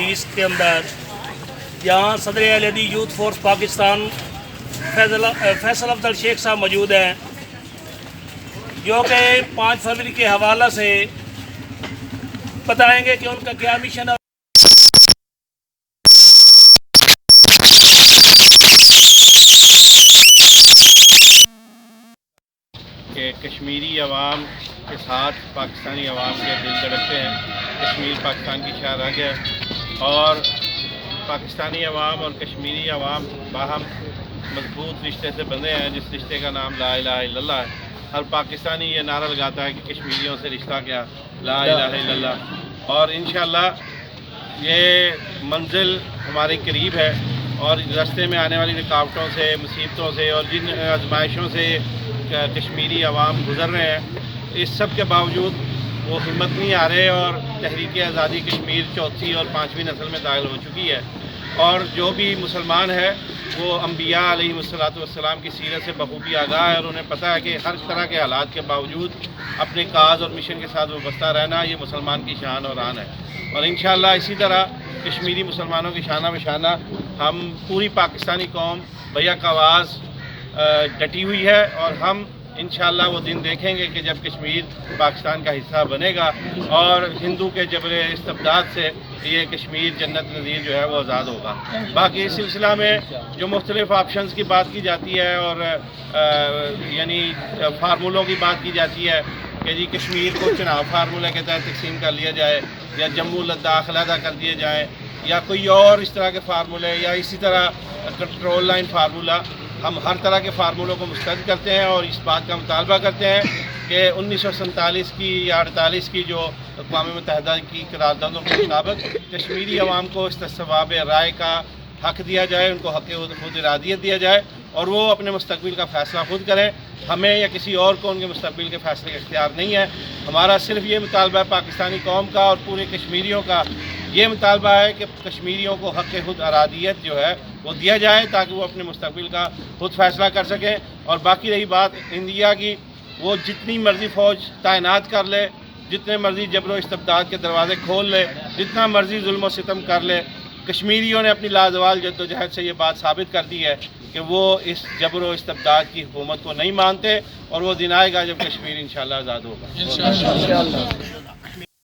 2020 کے اندر یہاں صدر اہل یوتھ فورس پاکستان فیصل افضل شیخ صاحب موجود ہیں، جو کہ 5 فروری کے حوالہ سے بتائیں گے کہ ان کا کیا مشن ہے۔ کہ کشمیری عوام کے ساتھ پاکستانی عوام کے دل دھڑکتے ہیں۔ کشمیر پاکستان کی شاہ رگ ہے اور پاکستانی عوام اور کشمیری عوام باہم مضبوط رشتے سے بندھے ہیں، جس رشتے کا نام لا الہ الا اللہ ہے۔ ہر پاکستانی یہ نعرہ لگاتا ہے کہ کشمیریوں سے رشتہ کیا، لا الہ الا اللہ، اور انشاءاللہ یہ منزل ہمارے قریب ہے، اور راستے میں آنے والی رکاوٹوں سے، مصیبتوں سے اور جن آزمائشوں سے کشمیری عوام گزر رہے ہیں، اس سب کے باوجود وہ ہمت نہیں آ رہے، اور تحریک آزادی کشمیر 4تھی اور 5ویں نسل میں داخل ہو چکی ہے، اور جو بھی مسلمان ہے وہ انبیاء علیہ السلام کی سیرت سے بخوبی آگاہ ہے، اور انہیں پتہ ہے کہ ہر طرح کے حالات کے باوجود اپنے کاز اور مشن کے ساتھ وابستہ رہنا یہ مسلمان کی شان اور آن ہے، اور انشاءاللہ اسی طرح کشمیری مسلمانوں کی شانہ بشانہ ہم پوری پاکستانی قوم بیک آواز ڈٹی ہوئی ہے، اور ہم انشاءاللہ وہ دن دیکھیں گے کہ جب کشمیر پاکستان کا حصہ بنے گا اور ہندو کے جبر استبداد سے یہ کشمیر جنت نظیر جو ہے وہ آزاد ہوگا۔ باقی اس سلسلہ میں جو مختلف آپشنز کی بات کی جاتی ہے اور یعنی فارمولوں کی بات کی جاتی ہے کہ جی کشمیر کو چناؤ فارمولے کے تحت تقسیم کر لیا جائے، یا جموں لداخ علیحدہ کر دیے جائیں، یا کوئی اور اس طرح کے فارمولے، یا اسی طرح کنٹرول لائن فارمولہ، ہم ہر طرح کے فارمولوں کو مسترد کرتے ہیں اور اس بات کا مطالبہ کرتے ہیں کہ 1947 کی یا 48 کی جو اقوام متحدہ کی قراردادوں کے مطابق کشمیری عوام کو استصواب رائے کا حق دیا جائے، ان کو حق خود ارادیت دیا جائے، اور وہ اپنے مستقبل کا فیصلہ خود کریں۔ ہمیں یا کسی اور کو ان کے مستقبل کے فیصلے کا اختیار نہیں ہے۔ ہمارا صرف یہ مطالبہ ہے پاکستانی قوم کا اور پورے کشمیریوں کا، یہ مطالبہ ہے کہ کشمیریوں کو حق خود ارادیت جو ہے وہ دیا جائے تاکہ وہ اپنے مستقبل کا خود فیصلہ کر سکیں، اور باقی رہی بات انڈیا کی، وہ جتنی مرضی فوج تعینات کر لے، جتنے مرضی جبر و استبداد کے دروازے کھول لے، جتنا مرضی ظلم و ستم کر لے، کشمیریوں نے اپنی لازوال جدوجہد سے یہ بات ثابت کر دی ہے کہ وہ اس جبر و استبداد کی حکومت کو نہیں مانتے، اور وہ دن آئے گا جب کشمیر انشاءاللہ آزاد ہوگا۔